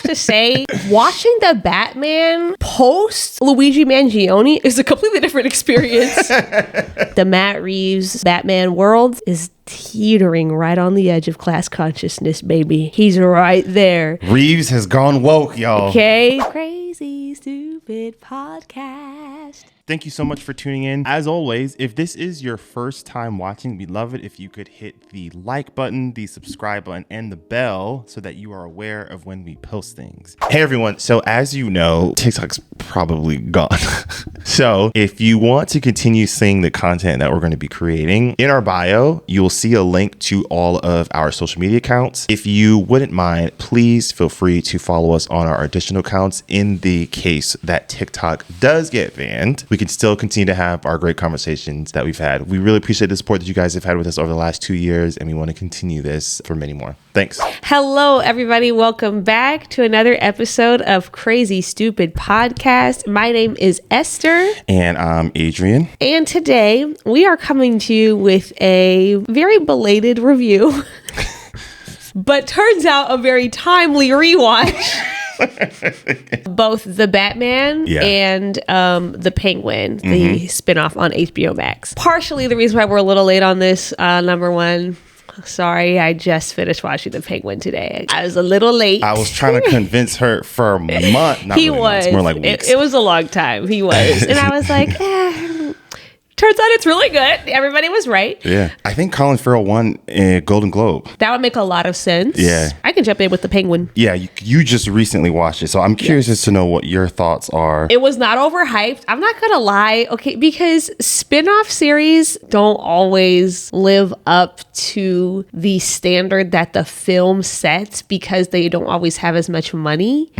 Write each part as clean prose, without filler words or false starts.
to say, watching the Batman post Luigi Mangione is a completely different experience. The Matt Reeves Batman world is teetering right on the edge of class consciousness, baby. He's right there. Reeves has gone woke, y'all. Okay. Crazy Stupid Podcast. Thank you so much for tuning in. As always, if this is your first time watching, we'd love it if you could hit the like button, the subscribe button, and the bell so that you are aware of when we post things. Hey everyone, so as you know, TikTok's probably gone. So if you want to continue seeing the content that we're going to be creating, in our bio, you will see a link to all of our social media accounts. If you wouldn't mind, please feel free to follow us on our additional accounts in the case that TikTok does get banned. We can still continue to have our great conversations that we've had. We really appreciate the support that you guys have had with us over the last 2 years, and we want to continue this for many more. Thanks. Hello, everybody. Welcome back to another episode of Crazy Stupid Podcast. My name is Esther. And I'm Adrian. And today we are coming to you with a very belated review, but turns out a very timely rewatch. Both the Batman and the Penguin, the spinoff on HBO Max. Partially the reason why we're a little late on this, number one, sorry, I just finished watching the Penguin today. I was a little late. I was trying to convince her for a month. Not he really was. Months, more like weeks. It was a long time. He was. And I was like, turns out it's really good. Everybody was right. Yeah. I think Colin Farrell won a Golden Globe. That would make a lot of sense. Yeah. I can jump in with the Penguin. Yeah, you just recently watched it, so I'm curious as to know what your thoughts are. It was not overhyped. I'm not gonna lie, okay, because spin-off series don't always live up to the standard that the film sets because they don't always have as much money.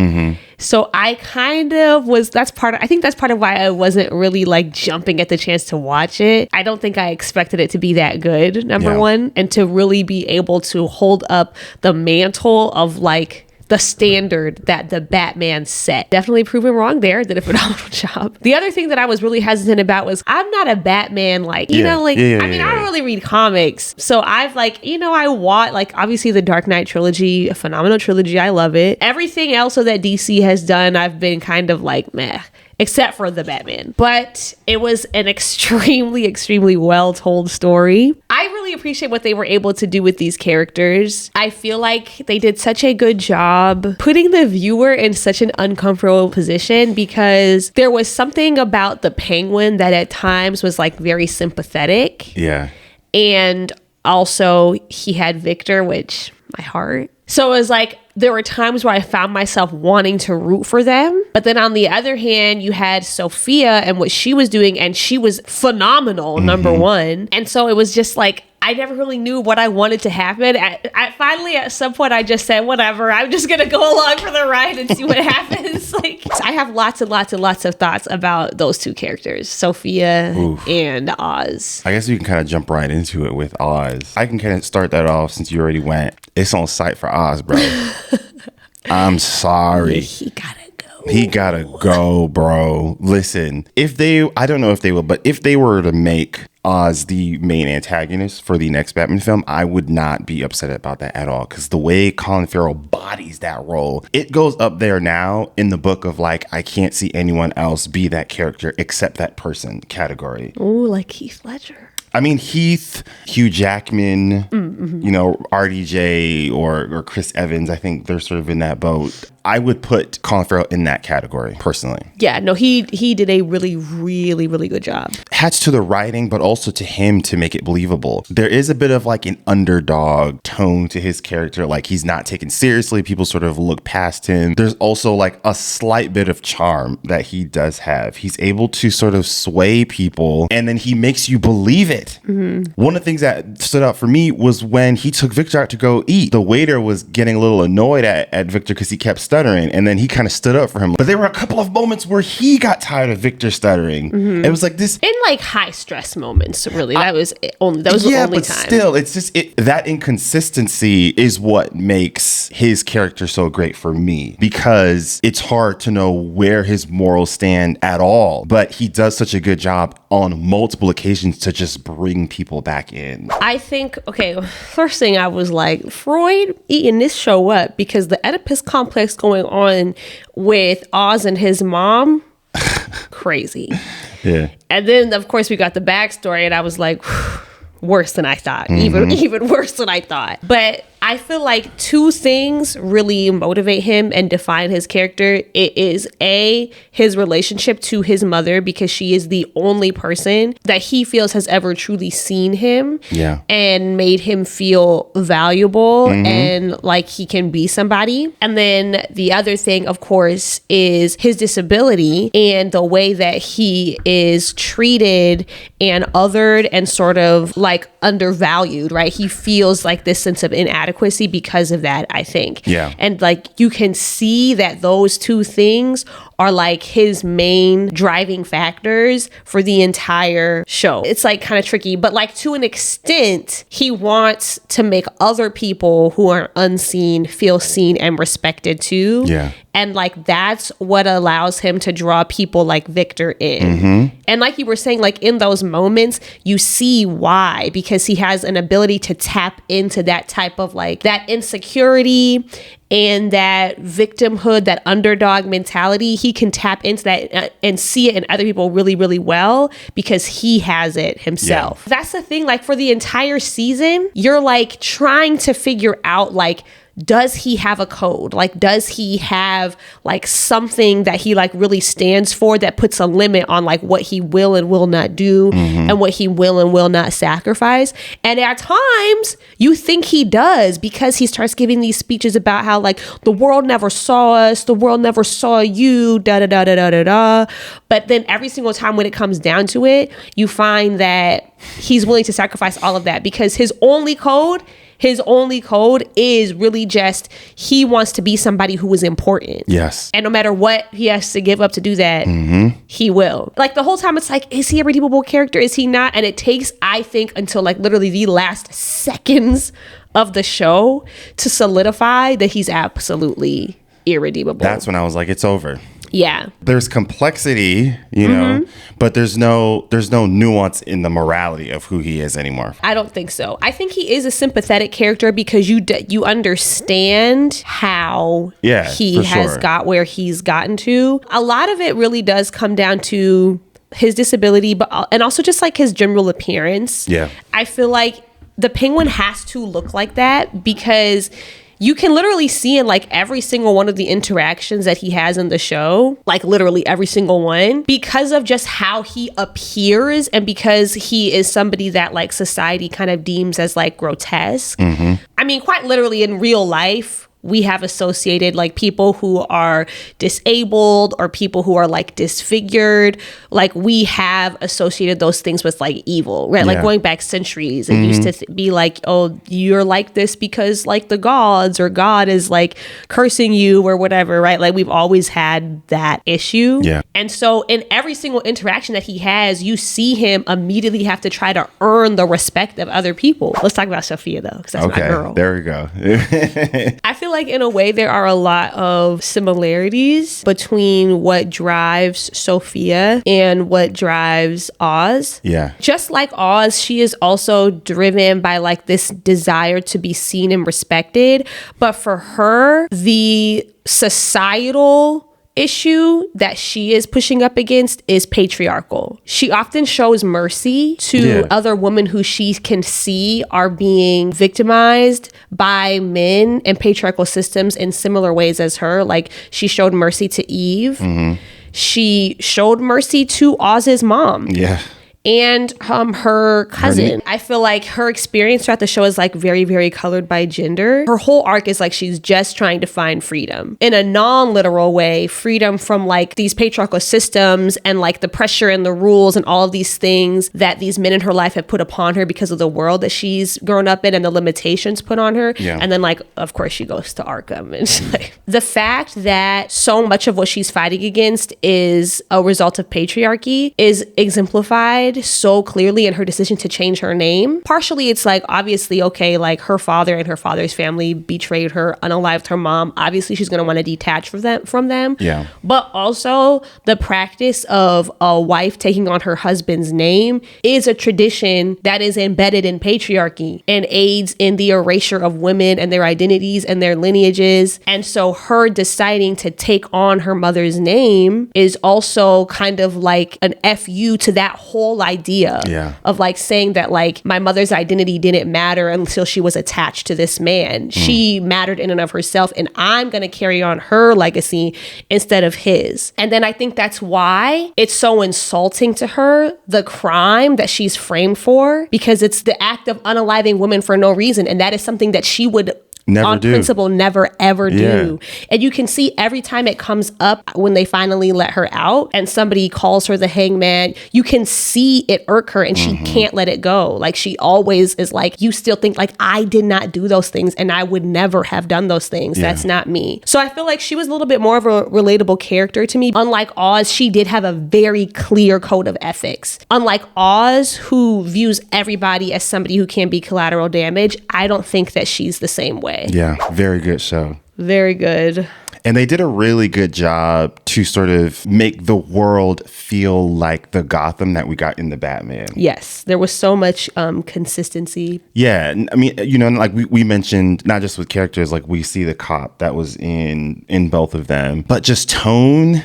So I kind of was, I think that's part of why I wasn't really like jumping at the chance to watch it. I don't think I expected it to be that good, number one, and to really be able to hold up the mantle of like the standard that the Batman set. Definitely proven wrong there. Did a phenomenal job. The other thing that I was really hesitant about was I'm not a Batman, like, I don't really read comics. So I've I watch, like, obviously the Dark Knight trilogy, a phenomenal trilogy. I love it. Everything else that DC has done, I've been kind of like, meh. Except for the Batman. But it was an extremely, extremely well-told story. I really appreciate what they were able to do with these characters. I feel like they did such a good job putting the viewer in such an uncomfortable position because there was something about the Penguin that at times was like very sympathetic. Yeah. And also he had Victor, which my heart. So it was like, there were times where I found myself wanting to root for them. But then on the other hand, you had Sofia and what she was doing, and she was phenomenal, number one. And so it was just like, I never really knew what I wanted to happen. I finally, at some point, I just said, whatever, I'm just going to go along for the ride and see what happens. Like, I have lots and lots and lots of thoughts about those two characters, Sofia and Oz. I guess we can kind of jump right into it with Oz. I can kind of start that off since you already went. It's on site for Oz, bro. I'm sorry. He gotta go. He gotta go, bro. Listen, I don't know if they will, but if they were to make Oz the main antagonist for the next Batman film, I would not be upset about that at all. Because the way Colin Farrell bodies that role, it goes up there now in the book of like, I can't see anyone else be that character except that person category. Ooh, like Heath Ledger. I mean, Heath, Hugh Jackman, RDJ or Chris Evans, I think they're sort of in that boat. I would put Colin Farrell in that category, personally. Yeah, no, he did a really, really, really good job. Hats to the writing, but also to him to make it believable. There is a bit of like an underdog tone to his character. Like he's not taken seriously. People sort of look past him. There's also like a slight bit of charm that he does have. He's able to sort of sway people and then he makes you believe it. One of the things that stood out for me was when he took Victor out to go eat. The waiter was getting a little annoyed at Victor because he kept stuttering, and then he kind of stood up for him. But there were a couple of moments where he got tired of Victor stuttering. It was like this in like high stress moments. Really, that was the only time. Still, it's just that inconsistency is what makes his character so great for me, because it's hard to know where his morals stand at all. But he does such a good job on multiple occasions to just bring people back in. I think, okay, first thing I was like, Freud eating this show up, because the Oedipus complex going on with Oz and his mom, crazy. Yeah. And then, of course, we got the backstory, and I was like, worse than I thought. Even worse than I thought. But I feel like two things really motivate him and define his character. It is A, his relationship to his mother, because she is the only person that he feels has ever truly seen him and made him feel valuable and like he can be somebody. And then the other thing, of course, is his disability and the way that he is treated and othered and sort of like undervalued, right? He feels like this sense of inadequacy because of that, I think. Yeah. And like you can see that those two things are like his main driving factors for the entire show. It's like kind of tricky, but like to an extent, he wants to make other people who are unseen feel seen and respected too. Yeah. And like that's what allows him to draw people like Victor in. And like you were saying, like in those moments, you see why, because he has an ability to tap into that type of like that insecurity and that victimhood, that underdog mentality. He can tap into that and see it in other people really, really well because he has it himself. Yeah. That's the thing. Like for the entire season, you're like trying to figure out like, does he have a code? Like, does he have like something that he like really stands for that puts a limit on like what he will and will not do and what he will and will not sacrifice? And at times you think he does, because he starts giving these speeches about how like the world never saw us, the world never saw you, da da da da da da da. But then every single time when it comes down to it, you find that he's willing to sacrifice all of that because his only code is really just he wants to be somebody who is important. Yes. And no matter what he has to give up to do that, he will. Like the whole time it's like, is he a redeemable character? Is he not? And it takes, I think, until like literally the last seconds of the show to solidify that he's absolutely irredeemable. That's when I was like, it's over. Yeah. There's complexity, you know, but there's no nuance in the morality of who he is anymore. I don't think so. I think he is a sympathetic character because you understand how he has got where he's gotten to. A lot of it really does come down to his disability, and also just like his general appearance. Yeah. I feel like the Penguin has to look like that because you can literally see in like every single one of the interactions that he has in the show, like literally every single one, because of just how he appears and because he is somebody that like society kind of deems as like grotesque. I mean, quite literally in real life, we have associated like people who are disabled or people who are like disfigured. Like we have associated those things with like evil, right? Like going back centuries, it used to be like, oh, you're like this because like the gods or God is like cursing you or whatever, right? Like we've always had that issue. Yeah. And so in every single interaction that he has, you see him immediately have to try to earn the respect of other people. Let's talk about Sofia though, because that's my girl. There we go. I feel like in a way there are a lot of similarities between what drives Sofia and what drives Oz. Yeah. Just like Oz, she is also driven by like this desire to be seen and respected. But for her, the societal issue that she is pushing up against is patriarchal. She often shows mercy to other women who she can see are being victimized by men and patriarchal systems in similar ways as her. Like she showed mercy to Eve. She showed mercy to Oz's mom. Yeah. And her cousin. I feel like her experience throughout the show is like very, very colored by gender. Her whole arc is like she's just trying to find freedom. In a non-literal way, freedom from like these patriarchal systems and like the pressure and the rules and all of these things that these men in her life have put upon her because of the world that she's grown up in and the limitations put on her. Yeah. And then like, of course, she goes to Arkham. And like, the fact that so much of what she's fighting against is a result of patriarchy is exemplified said so clearly in her decision to change her name. Partially, it's like, obviously, okay, like her father and her father's family betrayed her, unalived her mom. Obviously, she's going to want to detach from them. Yeah. But also, the practice of a wife taking on her husband's name is a tradition that is embedded in patriarchy and aids in the erasure of women and their identities and their lineages. And so her deciding to take on her mother's name is also kind of like an FU to that whole idea of like saying that like my mother's identity didn't matter until she was attached to this man. She mattered in and of herself, and I'm going to carry on her legacy instead of his. And then I think that's why it's so insulting to her, the crime that she's framed for, because it's the act of unaliving women for no reason. And that is something that she would principle never ever do. And you can see every time it comes up when they finally let her out and somebody calls her the hangman, you can see it irk her and she can't let it go. Like she always is like, you still think like I did not do those things and I would never have done those things. That's not me. So I feel like she was a little bit more of a relatable character to me. Unlike Oz, she did have a very clear code of ethics. Unlike Oz, who views everybody as somebody who can be collateral damage, I don't think that she's the same way. Yeah, very good show. Very good. And they did a really good job to sort of make the world feel like the Gotham that we got in the Batman. Yes, there was so much consistency. Yeah, I mean, you know, like we mentioned, not just with characters, like we see the cop that was in both of them, but just tone,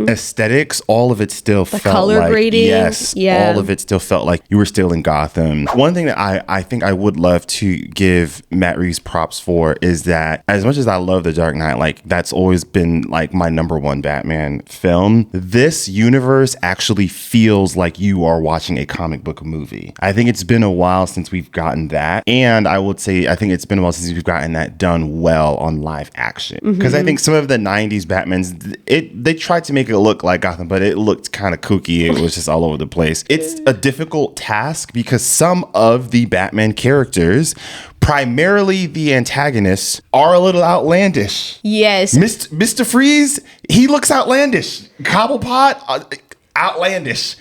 aesthetics, all of it still felt color like grading. Yes, all of it still felt like you were still in Gotham. One thing that I think I would love to give Matt Reeves props for is that as much as I love The Dark Knight, like that's always been like my number one Batman film. This universe actually feels like you are watching a comic book movie. I think it's been a while since we've gotten that. And I would say, I think it's been a while since we've gotten that done well on live action. Because I think some of the 90s Batmans, they tried to make it look like Gotham, but it looked kind of kooky. It was just all over the place. It's a difficult task because some of the Batman characters, primarily the antagonists, are a little outlandish. Yes. Mr. Freeze, he looks outlandish. Cobblepot, outlandish.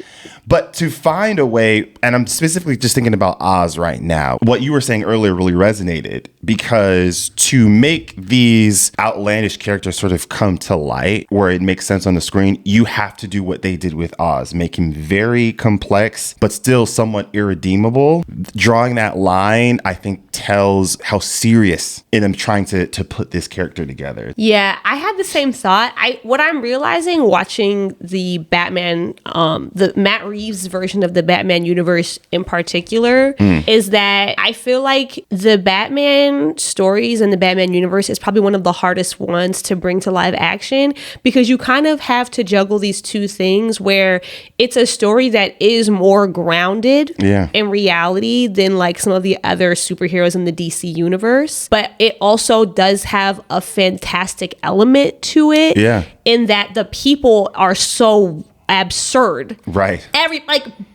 But to find a way, and I'm specifically just thinking about Oz right now, what you were saying earlier really resonated, because to make these outlandish characters sort of come to light where it makes sense on the screen, you have to do what they did with Oz, make him very complex, but still somewhat irredeemable. Drawing that line, I think, tells how serious I'm trying to put this character together. Yeah, I had the same thought. What I'm realizing watching the Batman, the Matt Reeves version of the Batman universe in particular, is that I feel like the Batman stories and the Batman universe is probably one of the hardest ones to bring to live action, because you kind of have to juggle these two things where it's a story that is more grounded in reality than like some of the other superheroes in the DC universe, but it also does have a fantastic element to it in that the people are so absurd. Right.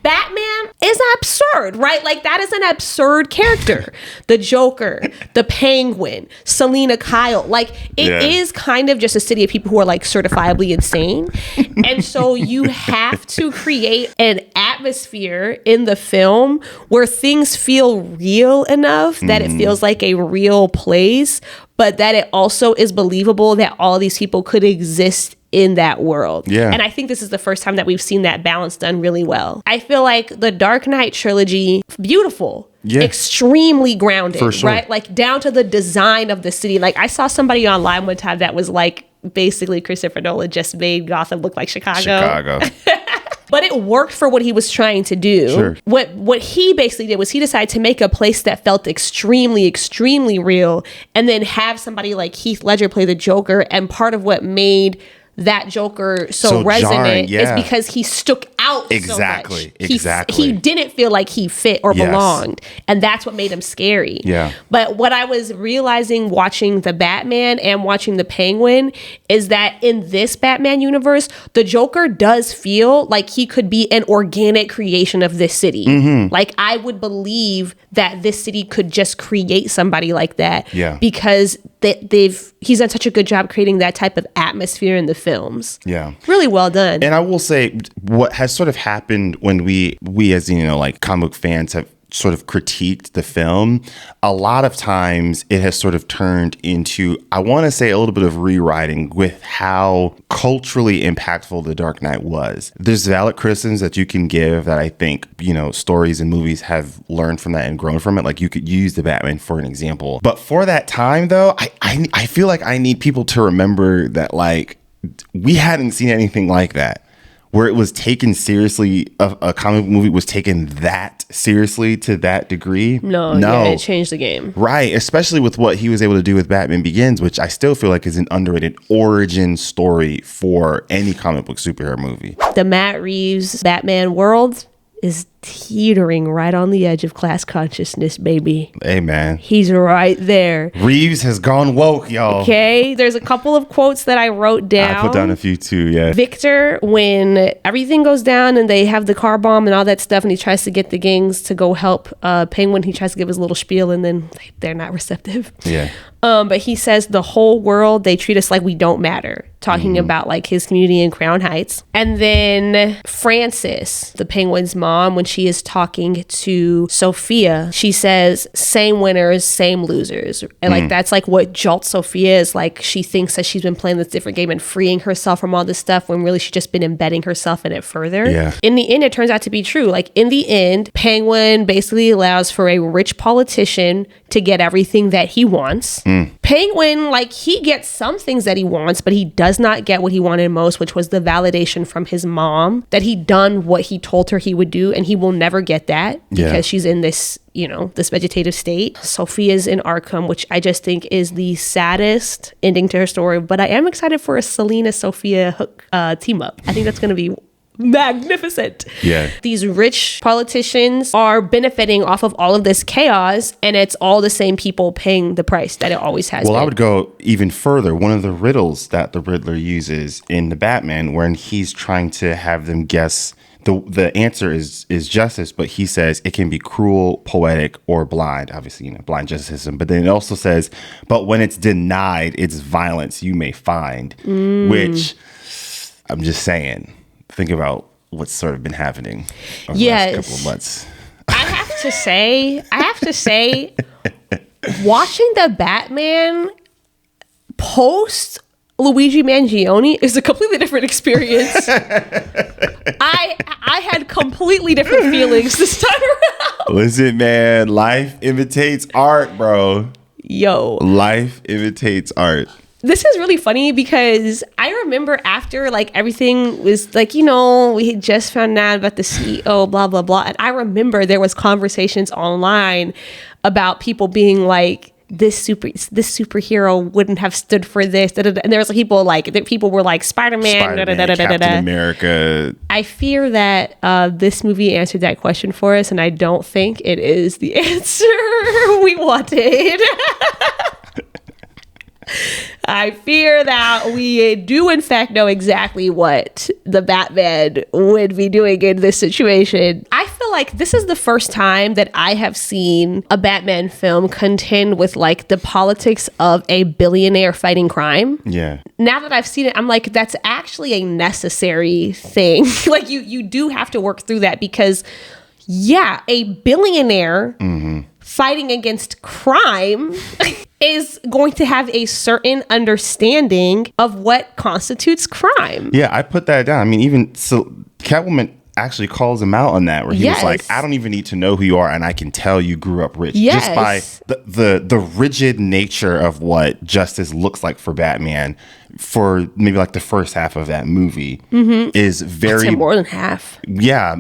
Batman is absurd, right? Like that is an absurd character. The Joker, the Penguin, Selena Kyle. Like it is kind of just a city of people who are like certifiably insane. And so you have to create an atmosphere in the film where things feel real enough that it feels like a real place, but that it also is believable that all these people could exist in that world. Yeah. And I think this is the first time that we've seen that balance done really well. I feel like the Dark Knight trilogy, beautiful. Yeah. Extremely grounded, for sure. Right? Like down to the design of the city. Like I saw somebody online one time that was like, basically Christopher Nolan just made Gotham look like Chicago. But it worked for what he was trying to do. Sure. What he basically did was he decided to make a place that felt extremely, extremely real, and then have somebody like Heath Ledger play the Joker. And part of what made that Joker so resonant is because he stuck out so much. Exactly. He didn't feel like he fit or belonged. And that's what made him scary. Yeah. But what I was realizing watching the Batman and watching the Penguin is that in this Batman universe, the Joker does feel like he could be an organic creation of this city. Like I would believe that this city could just create somebody like that because he's done such a good job creating that type of atmosphere in the film. films. Yeah. Really well done. And I will say what has sort of happened when we as, like comic book fans have sort of critiqued the film, a lot of times it has sort of turned into, I want to say, a little bit of rewriting with how culturally impactful The Dark Knight was. There's valid criticisms that you can give that I think, stories and movies have learned from that and grown from it. Like you could use The Batman for an example. But for that time, though, I feel like I need people to remember that, like, we hadn't seen anything like that, where it was taken seriously, a comic book movie was taken that seriously to that degree. No, yeah, it changed the game. Right, especially with what he was able to do with Batman Begins, which I still feel like is an underrated origin story for any comic book superhero movie. The Matt Reeves Batman world is teetering right on the edge of class consciousness, baby. Hey, man. He's right there. Reeves has gone woke, y'all. Okay, there's a couple of quotes that I wrote down. I put down a few too, yeah. Victor, when everything goes down and they have the car bomb and all that stuff, and he tries to get the gangs to go help Penguin, he tries to give his little spiel, and then they're not receptive. Yeah. But he says the whole world, they treat us like we don't matter, talking about like his community in Crown Heights. And then Frances, the Penguin's mom, when she is talking to Sophia, she says, same winners, same losers. And like that's like what jolts Sophia, is like she thinks that she's been playing this different game and freeing herself from all this stuff, when really she's just been embedding herself in it further. Yeah. In the end, it turns out to be true. Like in the end, Penguin basically allows for a rich politician to get everything that he wants. Penguin, like, he gets some things that he wants, but he does not get what he wanted most, which was the validation from his mom that he'd done what he told her he would do, and he will never get that because she's in this, this vegetative state. Sophia's in Arkham, which I just think is the saddest ending to her story, but I am excited for a Selena Sophia Hook team up. I think that's going to be magnificent. Yeah. These rich politicians are benefiting off of all of this chaos, and it's all the same people paying the price that it always has been. I would go even further. One of the riddles that the Riddler uses in the Batman, when he's trying to have them guess, the answer is justice, but he says it can be cruel, poetic, or blind. Obviously, blind justice system. But then it also says, but when it's denied, it's violence you may find, which I'm just saying, think about what's sort of been happening over the last couple of months. I have to say, watching the Batman post Luigi Mangione is a completely different experience. I had completely different feelings this time around. Listen, man, life imitates art, bro. Yo. Life imitates art. This is really funny because I remember after like everything was like, we had just found out about the CEO, blah, blah, blah. And I remember there was conversations online about people being like, this superhero wouldn't have stood for this. Da, da, da. And there was people were like Spider-Man, Captain America. I fear that this movie answered that question for us, and I don't think it is the answer we wanted. I fear that we do, in fact, know exactly what the Batman would be doing in this situation. I feel like this is the first time that I have seen a Batman film contend with like the politics of a billionaire fighting crime. Yeah. Now that I've seen it, I'm like, that's actually a necessary thing. Like you do have to work through that because, yeah, a billionaire fighting against crime is going to have a certain understanding of what constitutes crime. Yeah, I put that down. I mean, even so, Catwoman actually calls him out on that, where he was like, I don't even need to know who you are, and I can tell you grew up rich. Yes. Just by the rigid nature of what justice looks like for Batman for maybe like the first half of that movie is very... I'd say more than half. Yeah,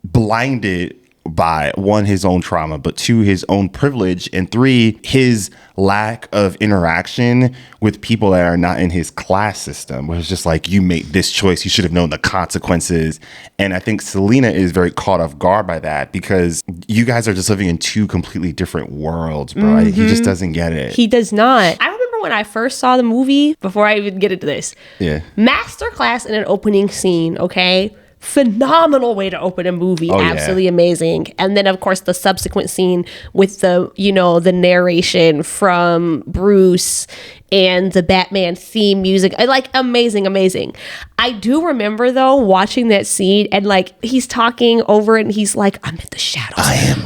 blinded by, one, his own trauma, but two, his own privilege, and three, his lack of interaction with people that are not in his class system, where it's just like, you made this choice, you should have known the consequences. And I think Selena is very caught off guard by that because you guys are just living in two completely different worlds, bro. He just doesn't get it. He does not. I remember when I first saw the movie, before I even get into this, masterclass in an opening scene, okay? phenomenal way to open a movie. Absolutely amazing. And then of course the subsequent scene with the, you know, the narration from Bruce and the Batman theme music, like amazing. I do remember though watching that scene and like he's talking over it and he's like, I'm in the shadows,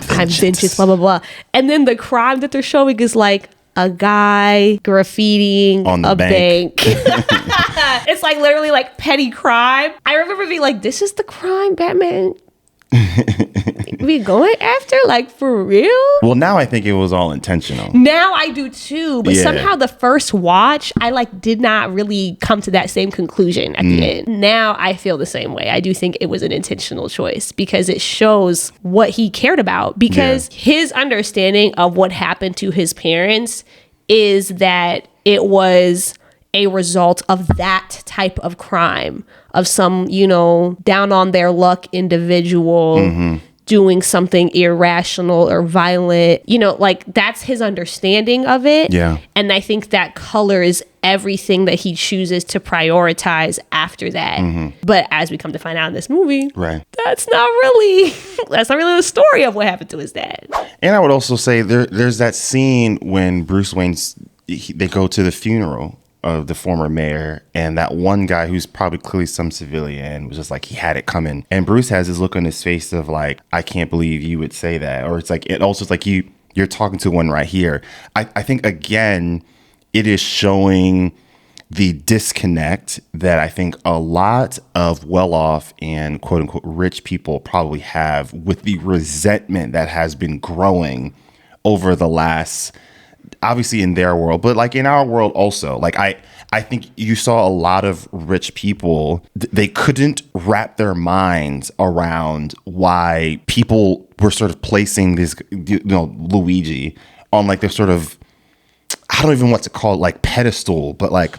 I'm vengeance, blah blah blah. And then the crime that they're showing is like a guy graffitiing on the bank. It's like literally like petty crime. I remember being like, this is the crime Batman we going after, like, for real? Well, now I think it was all intentional. Now I do too, but somehow the first watch I like did not really come to that same conclusion at the end. Now I feel the same way. I do think it was an intentional choice because it shows what he cared about, because his understanding of what happened to his parents is that it was a result of that type of crime, of some, you know, down on their luck individual doing something irrational or violent, you know, like that's his understanding of it. Yeah. And I think that colors everything that he chooses to prioritize after that. But as we come to find out in this movie, that's not really the story of what happened to his dad. And I would also say there's that scene when Bruce Wayne's, they go to the funeral of the former mayor, and that one guy who's probably clearly some civilian was just like, he had it coming. And Bruce has this look on his face of like, I can't believe you would say that. Or it's like, it also is like you're talking to one right here. I think again, it is showing the disconnect that I think a lot of well-off and quote unquote rich people probably have with the resentment that has been growing over the last, obviously in their world, but like in our world also. Like I think you saw a lot of rich people, they couldn't wrap their minds around why people were sort of placing this, you know, Luigi on like this sort of, I don't even know what to call it, like pedestal, but like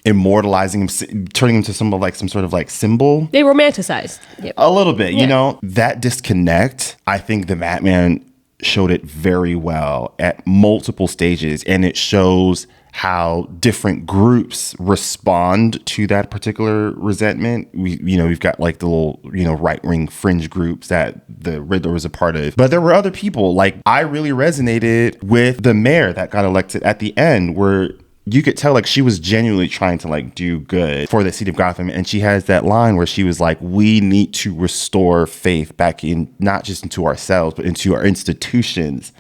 immortalizing him, turning him to some sort of like symbol. They romanticized. A little bit, you know, that disconnect. I think the Batman showed it very well at multiple stages, and it shows how different groups respond to that particular resentment. We've got like the little, you know, right-wing fringe groups that the Riddler was a part of, but there were other people. Like, I really resonated with the mayor that got elected at the end, where you could tell like she was genuinely trying to like do good for the city of Gotham. And she has that line where she was like, we need to restore faith back in, not just into ourselves, but into our institutions.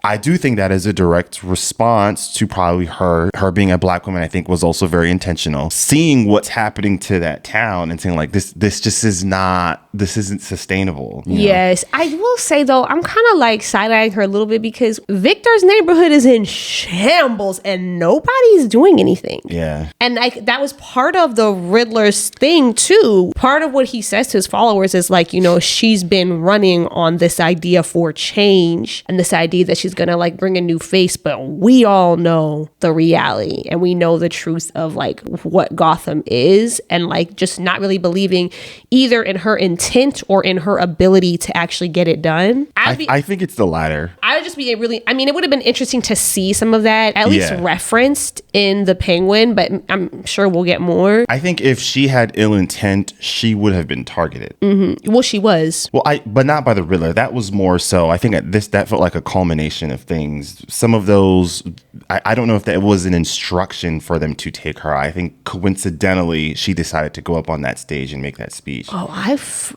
I do think that is a direct response to probably her being a Black woman. I think was also very intentional, seeing what's happening to that town and saying like, this just isn't sustainable. Yes. I will say though, I'm kind of like side-eyeing her a little bit because Victor's neighborhood is in shambles and nobody's doing anything. Yeah. And like that was part of the Riddler's thing too. Part of what he says to his followers is like, you know, she's been running on this idea for change and this idea that she's gonna like bring a new face, but we all know the reality and we know the truth of like what Gotham is, and like just not really believing either in her intent or in her ability to actually get it done. I think it's the latter. I would just be it would have been interesting to see some of that at least referenced in the Penguin, but I'm sure we'll get more. I think if she had ill intent, she would have been targeted. Well, she was. Well, but not by the Riddler. That was more so, I think that felt like a culmination of things. Some of those, I don't know if that was an instruction for them to take her. I think coincidentally, she decided to go up on that stage and make that speech. Oh,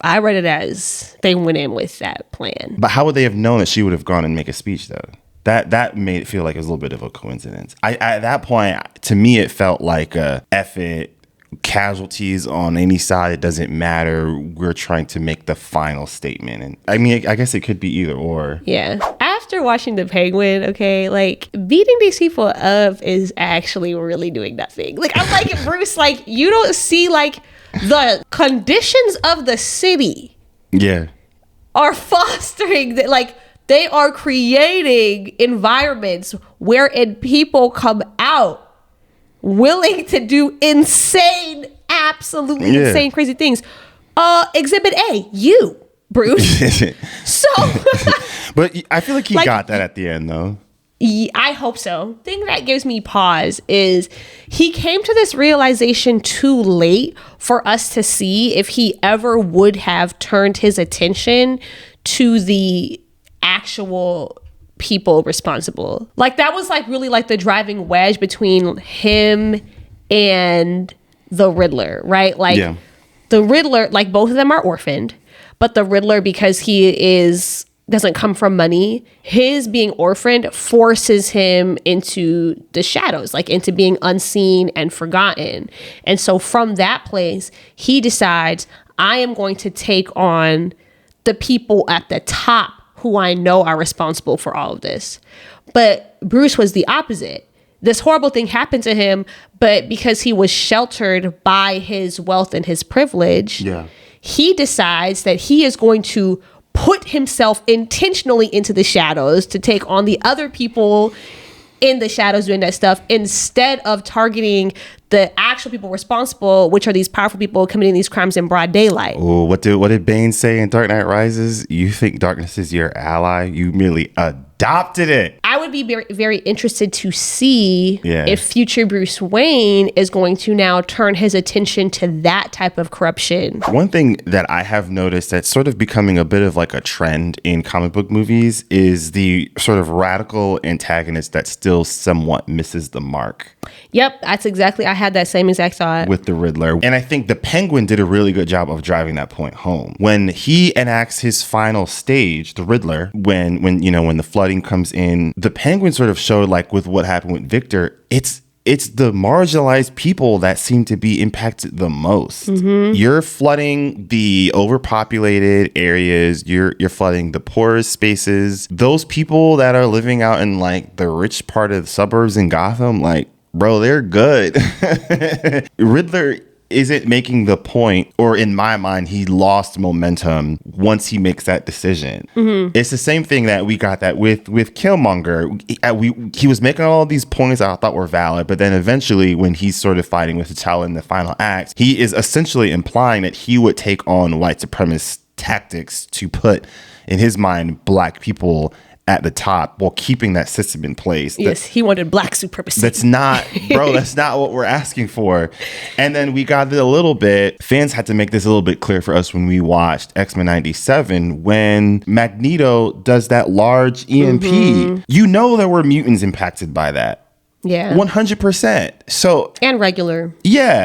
I read it as they went in with that plan. But how would they have known that she would have gone and make a speech though? That made it feel like it was a little bit of a coincidence. At that point, to me, it felt like F it. Casualties on any side, it doesn't matter. We're trying to make the final statement. And I mean, I guess it could be either or. Yeah. After watching the Penguin, okay, like beating these people up is actually really doing nothing. Like I'm like, Bruce, like you don't see like the conditions of the city are fostering that, like they are creating environments wherein people come out willing to do absolutely insane, crazy things. Exhibit A, Bruce. So, but I feel like he got that at the end, though. I hope so. The thing that gives me pause is he came to this realization too late for us to see if he ever would have turned his attention to the actual people responsible. Like, that was like really like the driving wedge between him and the Riddler, right? Like, the Riddler, like, both of them are orphaned, but the Riddler, because he doesn't come from money, his being orphaned forces him into the shadows, like into being unseen and forgotten. And so from that place, he decides, I am going to take on the people at the top who I know are responsible for all of this. But Bruce was the opposite. This horrible thing happened to him, but because he was sheltered by his wealth and his privilege, he decides that he is going to put himself intentionally into the shadows to take on the other people in the shadows doing that stuff, instead of targeting the actual people responsible, which are these powerful people committing these crimes in broad daylight. Oh, what did Bane say in Dark Knight Rises? You think darkness is your ally? You merely adopted it. I would be very, very interested to see if future Bruce Wayne is going to now turn his attention to that type of corruption. One thing that I have noticed that's sort of becoming a bit of like a trend in comic book movies is the sort of radical antagonist that still somewhat misses the mark. Yep, that's exactly, I had that same exact thought. With the Riddler. And I think the Penguin did a really good job of driving that point home. When he enacts his final stage, the Riddler, when the flooding comes in, the Penguin sort of showed, like with what happened with Victor, it's the marginalized people that seem to be impacted the most. Mm-hmm. You're flooding the overpopulated areas. You're flooding the poorest spaces. Those people that are living out in like the rich part of the suburbs in Gotham, like, bro, they're good. Riddler isn't making the point, or in my mind, he lost momentum once he makes that decision. Mm-hmm. It's the same thing that we got that with Killmonger. He was making all of these points I thought were valid, but then eventually when he's sort of fighting with T'Challa in the final act, he is essentially implying that he would take on white supremacist tactics to put, in his mind, black people at the top while keeping that system in place. Yes, he wanted black supremacy. That's not what we're asking for. And then we got it a little bit. Fans had to make this a little bit clear for us when we watched X-Men 97, when Magneto does that large EMP. Mm-hmm. You know there were mutants impacted by that. Yeah. 100%. So, and regular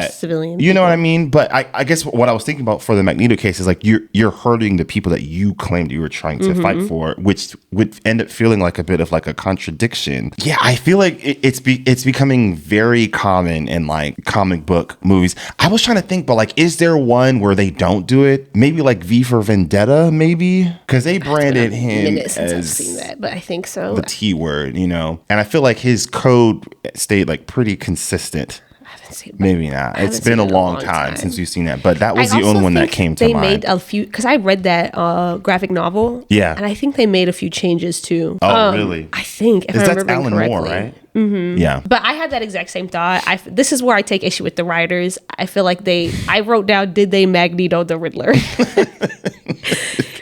civilian you know what I mean? But I guess what I was thinking about for the Magneto case is like you're hurting the people that you claimed you were trying to fight for, which would end up feeling like a bit of like a contradiction. Yeah, I feel like it's becoming very common in like comic book movies. I was trying to think, but like, is there one where they don't do it? Maybe like V for Vendetta, maybe? Because they branded him as, I've seen that, but I think so. The T word, you know? And I feel like his code stayed like pretty consistent. I haven't seen it. Maybe not. It's been a long time since we've seen that, but that was the only one that came to mind. They made a few, because I read that graphic novel. Yeah. And I think they made a few changes too. Oh, really? I think, if I remember Alan correctly. Moore, right? Mm-hmm. Yeah. But I had that exact same thought. This is where I take issue with the writers. I feel like I wrote down, did they Magneto the Riddler?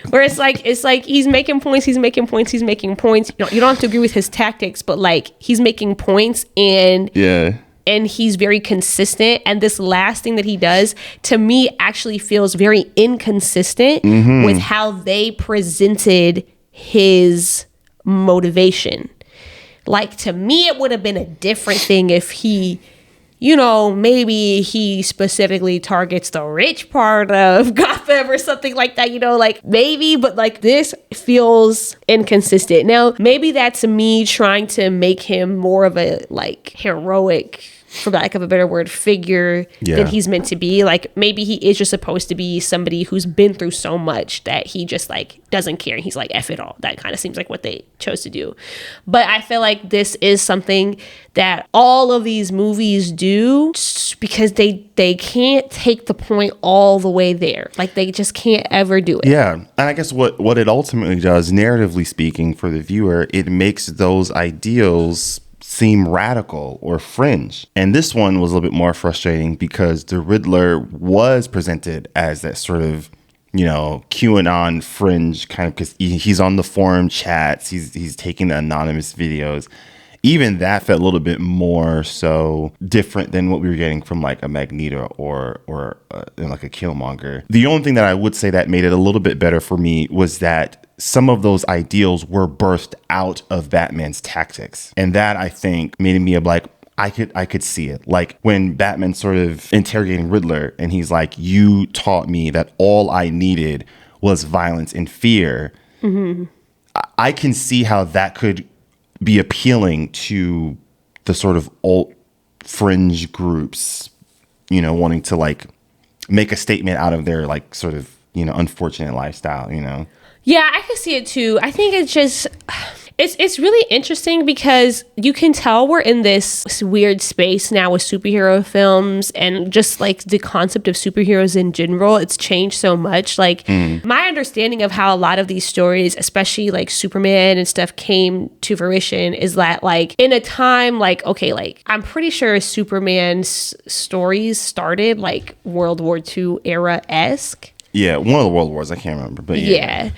Where it's like he's making points. You don't have to agree with his tactics, but like he's making points and he's very consistent. And this last thing that he does, to me, actually feels very inconsistent with how they presented his motivation. Like, to me, it would have been a different thing if he, maybe he specifically targets the rich part of Gotham or something like that, like maybe, but like this feels inconsistent. Now, maybe that's me trying to make him more of a like heroic, for lack of a better word, figure than he's meant to be. Like, maybe he is just supposed to be somebody who's been through so much that he just like doesn't care. He's like, F it all. That kind of seems like what they chose to do. But I feel like this is something that all of these movies do because they can't take the point all the way there. Like, they just can't ever do it. Yeah. And I guess what it ultimately does, narratively speaking, for the viewer, it makes those ideals seem radical or fringe. And this one was a little bit more frustrating because the Riddler was presented as that sort of you know, QAnon fringe kind of, because he's on the forum chats, he's taking the anonymous videos. Even that felt a little bit more so different than what we were getting from like a Magneto or like a Killmonger. The only thing that I would say that made it a little bit better for me was that some of those ideals were birthed out of Batman's tactics. And that, I think, made me like, I could see it. Like when Batman's sort of interrogating Riddler and he's like, you taught me that all I needed was violence and fear. Mm-hmm. I can see how that could be appealing to the sort of alt fringe groups, you know, wanting to like make a statement out of their like sort of, you know, unfortunate lifestyle, you know? Yeah, I can see it too. I think it's just, it's really interesting because you can tell we're in this weird space now with superhero films and just like the concept of superheroes in general. It's changed so much. Like my understanding of how a lot of these stories, especially like Superman and stuff, came to fruition is that like in a time like, okay, like I'm pretty sure Superman's stories started like World War II era-esque. Yeah, one of the World Wars, I can't remember, but yeah.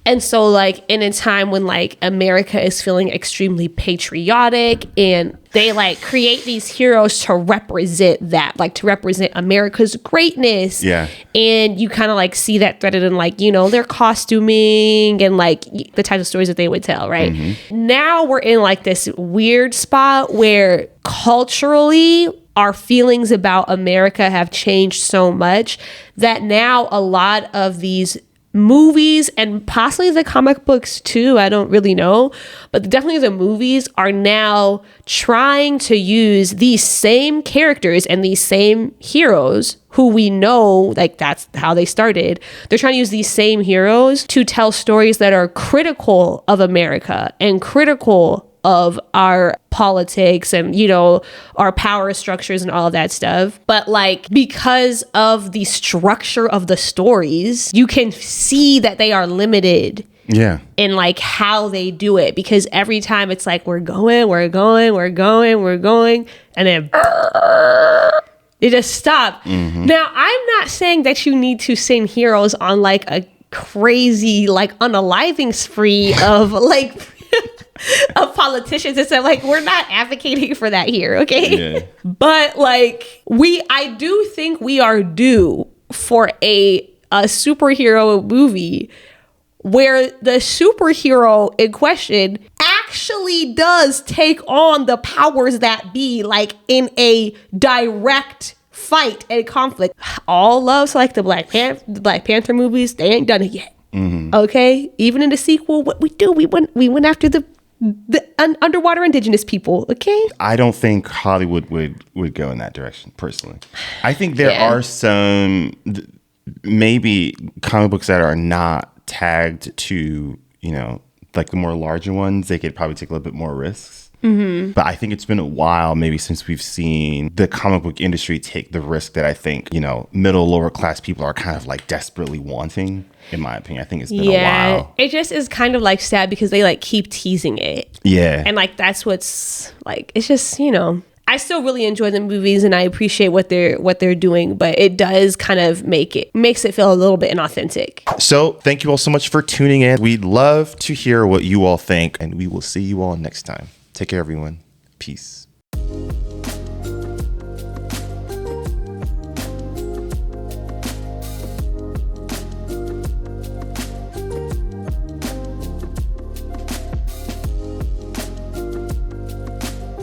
And so like in a time when like America is feeling extremely patriotic and they like create these heroes to represent that, like to represent America's greatness. Yeah. And you kind of like see that threaded in like, you know, their costuming and like the types of stories that they would tell, right? Mm-hmm. Now we're in like this weird spot where culturally our feelings about America have changed so much that now a lot of these movies and possibly the comic books too, I don't really know, but definitely the movies are now trying to use these same characters and these same heroes who we know, like that's how they started. They're trying to use these same heroes to tell stories that are critical of America and critical of our politics and, you know, our power structures and all of that stuff. But like, because of the structure of the stories, you can see that they are limited. Yeah. In like how they do it, because every time it's like, we're going, and then it just stopped. Mm-hmm. Now, I'm not saying that you need to send heroes on like a crazy, like unaliving spree of like of politicians and stuff. Like, we're not advocating for that here, okay? Yeah. But like, I do think we are due for a superhero movie where the superhero in question actually does take on the powers that be, like in a direct fight and conflict. All loves like the Black Panther movies. They ain't done it yet. Mm-hmm. Okay, even in the sequel, what we do, we went after the underwater indigenous people. Okay, I don't think Hollywood would go in that direction personally. I think there are some maybe comic books that are not tagged to, you know, like the more larger ones. They could probably take a little bit more risks. Mm-hmm. But I think it's been a while maybe since we've seen the comic book industry take the risk that I think, you know, middle, lower class people are kind of like desperately wanting, in my opinion. I think it's been a while. It just is kind of like sad because they like keep teasing it. Yeah. And like that's what's like, it's just, you know, I still really enjoy the movies and I appreciate what they're doing, but it does kind of makes it feel a little bit inauthentic. So thank you all so much for tuning in. We'd love to hear what you all think, and we will see you all next time. Take care, everyone. Peace.